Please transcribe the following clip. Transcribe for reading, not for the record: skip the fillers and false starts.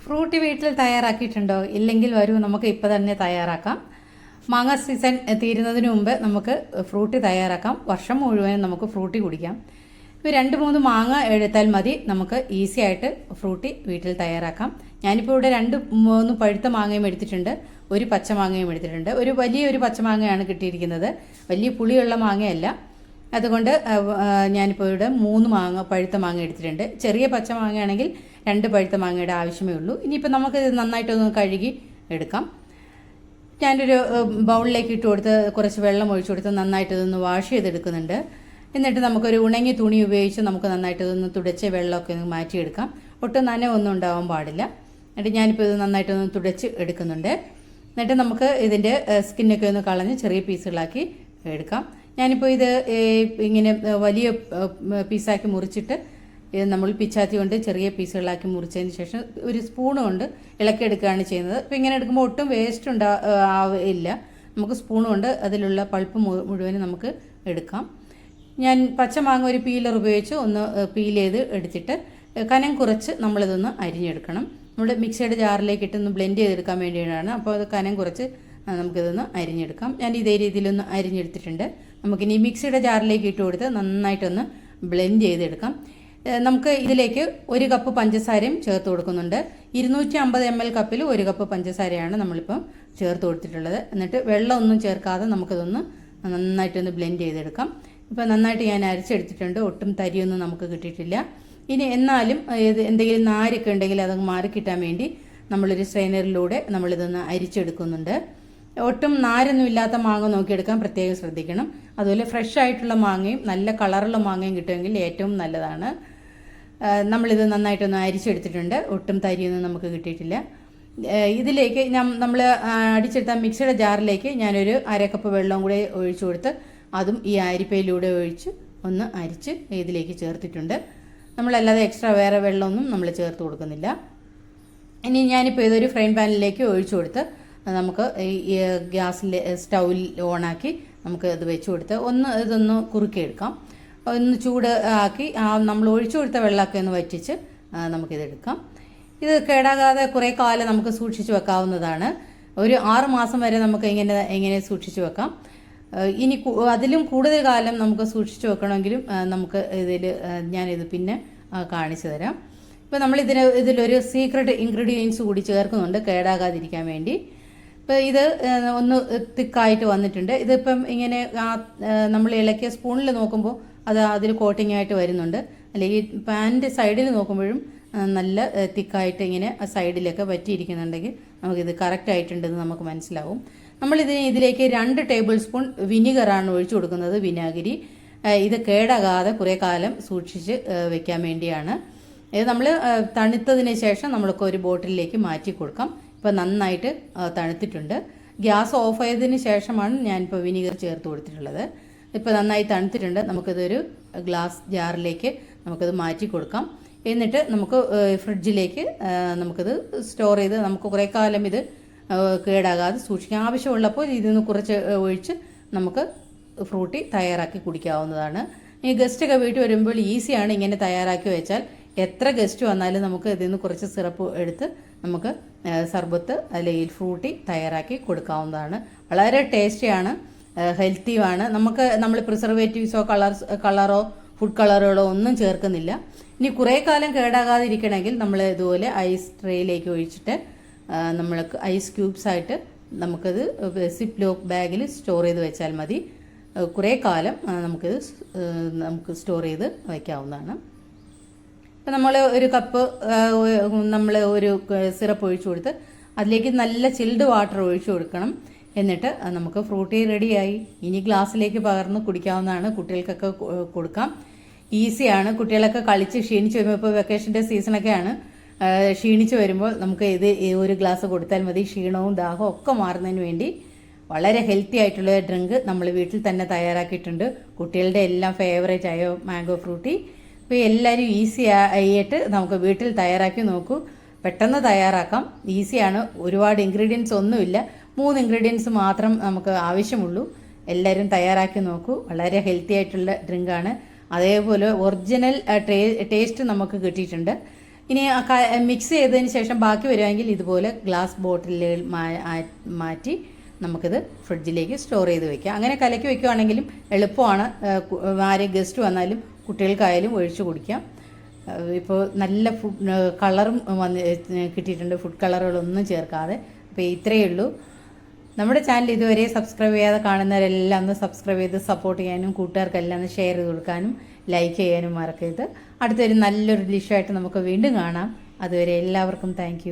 Frooti വീട്ടിൽ തയ്യാറാക്കിയിട്ടുണ്ടോ? ഇല്ലെങ്കിൽ വരൂ, നമുക്ക് ഇപ്പോൾ തന്നെ തയ്യാറാക്കാം. മാങ്ങ സീസൺ തീരുന്നതിന് മുമ്പ് നമുക്ക് ഫ്രൂട്ടി തയ്യാറാക്കാം. വർഷം മുഴുവൻ നമുക്ക് ഫ്രൂട്ടി കുടിക്കാം. ഇപ്പോൾ 2-3 മാങ്ങ എടുത്താൽ മതി, നമുക്ക് ഈസി ആയിട്ട് ഫ്രൂട്ടി വീട്ടിൽ തയ്യാറാക്കാം. ഞാനിപ്പോൾ ഇവിടെ 2-3 പഴുത്ത മാങ്ങയും എടുത്തിട്ടുണ്ട്, ഒരു പച്ച മാങ്ങയും എടുത്തിട്ടുണ്ട്. വലിയൊരു പച്ച മാങ്ങയാണ് കിട്ടിയിരിക്കുന്നത്, വലിയ പുളിയുള്ള മാങ്ങയല്ല. അതുകൊണ്ട് ഞാനിപ്പോൾ ഇവിടെ 3 പഴുത്ത മാങ്ങ എടുത്തിട്ടുണ്ട്. ചെറിയ പച്ച മാങ്ങയാണെങ്കിൽ 2 പഴുത്ത മാങ്ങയുടെ ആവശ്യമേ ഉള്ളൂ. ഇനിയിപ്പോൾ നമുക്കിത് നന്നായിട്ടൊന്ന് കഴുകി എടുക്കാം. ഞാനൊരു ബൗളിലേക്ക് ഇട്ട് കൊടുത്ത് കുറച്ച് വെള്ളം ഒഴിച്ചു കൊടുത്ത് നന്നായിട്ടതൊന്ന് വാഷ് ചെയ്തെടുക്കുന്നുണ്ട്. എന്നിട്ട് നമുക്കൊരു ഉണങ്ങിയ തുണി ഉപയോഗിച്ച് നമുക്ക് നന്നായിട്ടതൊന്ന് തുടച്ച് വെള്ളമൊക്കെ ഒന്ന് മാറ്റിയെടുക്കാം. ഒട്ടും നനവൊന്നും ഉണ്ടാവാൻ പാടില്ല. എന്നിട്ട് ഞാനിപ്പോൾ ഇത് നന്നായിട്ടൊന്ന് തുടച്ച് എടുക്കുന്നുണ്ട്. എന്നിട്ട് നമുക്ക് ഇതിൻ്റെ സ്കിന്നൊക്കെ ഒന്ന് കളഞ്ഞ് ചെറിയ പീസുകളാക്കി എടുക്കാം. ഞാനിപ്പോൾ ഇത് ഇങ്ങനെ വലിയ പീസാക്കി മുറിച്ചിട്ട് നമ്മൾ പിച്ചാത്തി കൊണ്ട് ചെറിയ പീസുകളാക്കി മുറിച്ചതിന് ശേഷം ഒരു സ്പൂൺ കൊണ്ട് ഇളക്കിയെടുക്കുകയാണ് ചെയ്യുന്നത്. അപ്പോൾ ഇങ്ങനെ എടുക്കുമ്പോൾ ഒട്ടും വേസ്റ്റ് ഇല്ല. നമുക്ക് സ്പൂൺ കൊണ്ട് അതിലുള്ള പൾപ്പ് മുഴുവനും നമുക്ക് എടുക്കാം. ഞാൻ പച്ചമാങ്ങ ഒരു പീലർ ഉപയോഗിച്ച് ഒന്ന് പീൽ ചെയ്ത് എടുത്തിട്ട് കനം കുറച്ച് നമ്മളിതൊന്ന് അരിഞ്ഞെടുക്കണം. നമ്മൾ മിക്സിയുടെ ജാറിലേക്ക് ഇട്ടൊന്ന് ബ്ലെൻഡ് ചെയ്തെടുക്കാൻ വേണ്ടിയാണ്. അപ്പോൾ അത് കനം കുറച്ച് നമുക്കിതൊന്ന് അരിഞ്ഞെടുക്കാം. ഞാൻ ഇതേ രീതിയിലൊന്ന് അരിഞ്ഞെടുത്തിട്ടുണ്ട്. നമുക്കിനി മിക്സിയുടെ ജാറിലേക്ക് ഇട്ട് കൊടുത്ത് നന്നായിട്ടൊന്ന് ബ്ലെൻഡ് ചെയ്തെടുക്കാം. നമുക്ക് ഇതിലേക്ക് 1 കപ്പ് പഞ്ചസാരയും ചേർത്ത് കൊടുക്കുന്നുണ്ട്. 250 ml കപ്പിൽ 1 കപ്പ് പഞ്ചസാരയാണ് നമ്മളിപ്പം ചേർത്ത് കൊടുത്തിട്ടുള്ളത്. എന്നിട്ട് വെള്ളമൊന്നും ചേർക്കാതെ നമുക്കിതൊന്ന് നന്നായിട്ടൊന്ന് ബ്ലെൻഡ് ചെയ്തെടുക്കാം. ഇപ്പോൾ നന്നായിട്ട് ഞാൻ അരച്ചെടുത്തിട്ടുണ്ട്, ഒട്ടും തരിയൊന്നും നമുക്ക് കിട്ടിയിട്ടില്ല. ഇനി എന്നാലും എന്തെങ്കിലും നാരൊക്കെ ഉണ്ടെങ്കിൽ അതങ്ങ് മാറിക്കിട്ടാൻ വേണ്ടി നമ്മളൊരു സ്ട്രെയിനറിലൂടെ നമ്മളിതൊന്ന് അരിച്ചെടുക്കുന്നുണ്ട്. ഒട്ടും നാരൊന്നും ഇല്ലാത്ത മാങ്ങ നോക്കിയെടുക്കാൻ പ്രത്യേകം ശ്രദ്ധിക്കണം. അതുപോലെ ഫ്രഷ് ആയിട്ടുള്ള മാങ്ങയും നല്ല കളറുള്ള മാങ്ങയും കിട്ടുമെങ്കിൽ ഏറ്റവും നല്ലതാണ്. നമ്മളിത് നന്നായിട്ടൊന്ന് അരിച്ചെടുത്തിട്ടുണ്ട്, ഒട്ടും തരിയൊന്നും നമുക്ക് കിട്ടിയിട്ടില്ല. ഇതിലേക്ക് നമ്മൾ അടിച്ചെടുത്ത മിക്സിയുടെ ജാറിലേക്ക് ഞാനൊരു 1/2 കപ്പ് വെള്ളവും കൂടെ ഒഴിച്ചു കൊടുത്ത് അതും ഈ അരിപ്പയിലൂടെ ഒഴിച്ച് ഒന്ന് അരിച്ച് ഇതിലേക്ക് ചേർത്തിട്ടുണ്ട്. നമ്മളല്ലാതെ എക്സ്ട്രാ വേറെ വെള്ളമൊന്നും നമ്മൾ ചേർത്ത് കൊടുക്കുന്നില്ല. ഇനി ഞാനിപ്പോൾ ഇതൊരു ഫ്രൈ പാനിലേക്ക് ഒഴിച്ചു കൊടുത്ത് നമുക്ക് ഈ ഗ്യാസിൽ സ്റ്റൗവിൽ ഓണാക്കി നമുക്ക് ഇത് വെച്ച് കൊടുത്ത് ഇതൊന്ന് കുറുക്കിയെടുക്കാം. ഒന്ന് ചൂട് ആക്കി നമ്മൾ ഒഴിച്ചു കൊടുത്ത വെള്ളമൊക്കെ ഒന്ന് വറ്റിച്ച് നമുക്കിതെടുക്കാം. ഇത് കേടാകാതെ കുറേ കാലം നമുക്ക് സൂക്ഷിച്ച് വെക്കാവുന്നതാണ്. ഒരു 6 മാസം വരെ നമുക്ക് ഇങ്ങനെ സൂക്ഷിച്ച് വെക്കാം. ഇനി അതിലും കൂടുതൽ കാലം നമുക്ക് സൂക്ഷിച്ച് വെക്കണമെങ്കിലും നമുക്ക് ഞാനിത് പിന്നെ കാണിച്ചു തരാം. ഇപ്പോൾ നമ്മൾ ഇതിലൊരു സീക്രട്ട് ഇൻഗ്രീഡിയൻസ് കൂടി ചേർക്കുന്നുണ്ട് കേടാകാതിരിക്കാൻ വേണ്ടി. ഇപ്പോൾ ഇത് ഒന്ന് തിക്കായിട്ട് വന്നിട്ടുണ്ട്. ഇതിപ്പം ഇങ്ങനെ നമ്മൾ ഇളക്കിയ സ്പൂണിൽ നോക്കുമ്പോൾ അതിൽ കോട്ടിംഗ് ആയിട്ട് വരുന്നുണ്ട്. അല്ലെങ്കിൽ പാനിൻ്റെ സൈഡിൽ നോക്കുമ്പോഴും നല്ല തിക്കായിട്ട് ഇങ്ങനെ സൈഡിലൊക്കെ വറ്റിയിരിക്കുന്നുണ്ടെങ്കിൽ നമുക്കിത് കറക്റ്റ് ആയിട്ടുണ്ടെന്ന് നമുക്ക് മനസ്സിലാവും. ഇതിലേക്ക് 2 ടേബിൾ സ്പൂൺ വിനിഗറാണ് ഒഴിച്ചു കൊടുക്കുന്നത്, വിനാഗിരി. ഇത് കേടാകാതെ കുറേ കാലം സൂക്ഷിച്ച് വെക്കാൻ വേണ്ടിയാണ്. ഇത് നമ്മൾ തണുത്തതിന് ശേഷം നമ്മൾക്ക് ഒരു ബോട്ടിലേക്ക് മാറ്റി കൊടുക്കാം. ഇപ്പോൾ നന്നായിട്ട് തണുത്തിട്ടുണ്ട്. ഗ്യാസ് ഓഫ് ചെയ്തതിന് ശേഷമാണ് ഞാനിപ്പോൾ വിനിഗർ ചേർത്ത് കൊടുത്തിട്ടുള്ളത്. ഇപ്പോൾ നന്നായി തണുത്തിട്ടുണ്ട്. നമുക്കിതൊരു ഗ്ലാസ് ജാറിലേക്ക് നമുക്കത് മാറ്റി കൊടുക്കാം. എന്നിട്ട് നമുക്ക് ഫ്രിഡ്ജിലേക്ക് നമുക്കിത് സ്റ്റോർ ചെയ്ത് നമുക്ക് കുറേ കാലം ഇത് കേടാകാതെ സൂക്ഷിക്കാം. ആവശ്യമുള്ളപ്പോൾ ഇതിന്ന് കുറച്ച് ഒഴിച്ച് നമുക്ക് ഫ്രൂട്ടി തയ്യാറാക്കി കുടിക്കാവുന്നതാണ്. ഈ ഗസ്റ്റൊക്കെ വീട്ടിൽ വരുമ്പോൾ ഈസിയാണ് ഇങ്ങനെ തയ്യാറാക്കി വെച്ചാൽ. എത്ര ഗസ്റ്റ് വന്നാലും നമുക്ക് ഇതിൽ നിന്ന് കുറച്ച് സിറപ്പ് എടുത്ത് നമുക്ക് സർബത്ത് അല്ലെങ്കിൽ ഫ്രൂട്ടി തയ്യാറാക്കി കൊടുക്കാവുന്നതാണ്. വളരെ ടേസ്റ്റിയാണ്, ഹെൽത്തിയുമാണ്. നമ്മൾ പ്രിസർവേറ്റീവ്സോ കളറോ ഫുഡ് കളറുകളോ ഒന്നും ചേർക്കുന്നില്ല. ഇനി കുറേ കാലം കേടാകാതിരിക്കണമെങ്കിൽ നമ്മൾ ഇതുപോലെ ഐസ് ട്രേയിലേക്ക് ഒഴിച്ചിട്ട് നമ്മൾക്ക് ഐസ് ക്യൂബ്സ് ആയിട്ട് നമുക്കത് സിപ്പ് ലോക്ക് ബാഗിൽ സ്റ്റോർ ചെയ്ത് വെച്ചാൽ മതി. കുറേ കാലം നമുക്ക് സ്റ്റോർ ചെയ്ത് വയ്ക്കാവുന്നതാണ്. ഇപ്പം നമ്മൾ ഒരു കപ്പ് ഒരു സിറപ്പ് ഒഴിച്ചു കൊടുത്ത് അതിലേക്ക് നല്ല ചിൽഡ് വാട്ടർ ഒഴിച്ചു കൊടുക്കണം. എന്നിട്ട് നമുക്ക് ഫ്രൂട്ടി റെഡിയായി. ഇനി ഗ്ലാസ്സിലേക്ക് പകർന്ന് കുടിക്കാവുന്നതാണ്. കുട്ടികൾക്കൊക്കെ കൊടുക്കാം, ഈസിയാണ്. കുട്ടികളൊക്കെ കളിച്ച് ക്ഷീണിച്ച് വരുമ്പോൾ, ഇപ്പോൾ വെക്കേഷൻ്റെ സീസണൊക്കെയാണ്, ക്ഷീണിച്ച് വരുമ്പോൾ നമുക്ക് ഒരു ഗ്ലാസ് കൊടുത്താൽ മതി. ക്ഷീണവും ദാഹവും ഒക്കെ മാറുന്നതിന് വേണ്ടി വളരെ ഹെൽത്തി ആയിട്ടുള്ള ഡ്രിങ്ക് നമ്മൾ വീട്ടിൽ തന്നെ തയ്യാറാക്കിയിട്ടുണ്ട്. കുട്ടികളുടെ എല്ലാം ഫേവറേറ്റ് ആയ മാംഗോ ഫ്രൂട്ടി. ഇപ്പോൾ എല്ലാവരും ഈസി ആയിട്ട് നമുക്ക് വീട്ടിൽ തയ്യാറാക്കി നോക്കൂ. പെട്ടെന്ന് തയ്യാറാക്കാം, ഈസിയാണ്. ഒരുപാട് ഇൻഗ്രീഡിയൻസ് ഒന്നുമില്ല, 3 ഇൻഗ്രീഡിയൻസ് മാത്രം നമുക്ക് ആവശ്യമുള്ളൂ. എല്ലാവരും തയ്യാറാക്കി നോക്കൂ. വളരെ ഹെൽത്തി ആയിട്ടുള്ള ഡ്രിങ്കാണ്. അതേപോലെ ഒറിജിനൽ ടേസ്റ്റ് നമുക്ക് കിട്ടിയിട്ടുണ്ട്. ഇനി മിക്സ് ചെയ്തതിന് ശേഷം ബാക്കി വരുമെങ്കിൽ ഇതുപോലെ ഗ്ലാസ് ബോട്ടിലുകൾ മാറ്റി നമുക്കിത് ഫ്രിഡ്ജിലേക്ക് സ്റ്റോർ ചെയ്ത് വെക്കാം. അങ്ങനെ കലക്കി വെക്കുകയാണെങ്കിലും എളുപ്പമാണ്. ആരെ ഗസ്റ്റ് വന്നാലും കുട്ടികൾക്കായാലും ഒഴിച്ചു കുടിക്കാം. ഇപ്പോൾ നല്ല കളറും കിട്ടിയിട്ടുണ്ട്, ഫുഡ് കളറുകളൊന്നും ചേർക്കാതെ. അപ്പോൾ ഇത്രയേ ഉള്ളൂ. നമ്മുടെ ചാനൽ ഇതുവരെ സബ്സ്ക്രൈബ് ചെയ്യാതെ കാണുന്നവരെല്ലാം ഒന്ന് സബ്സ്ക്രൈബ് ചെയ്ത് സപ്പോർട്ട് ചെയ്യാനും കൂട്ടുകാർക്കെല്ലാം ഒന്ന് ഷെയർ ചെയ്ത് കൊടുക്കാനും ലൈക്ക് ചെയ്യാനും മറക്കരുത്. അടുത്തൊരു നല്ലൊരു ഡിഷായിട്ട് നമുക്ക് വീണ്ടും കാണാം. അതുവരെ എല്ലാവർക്കും താങ്ക്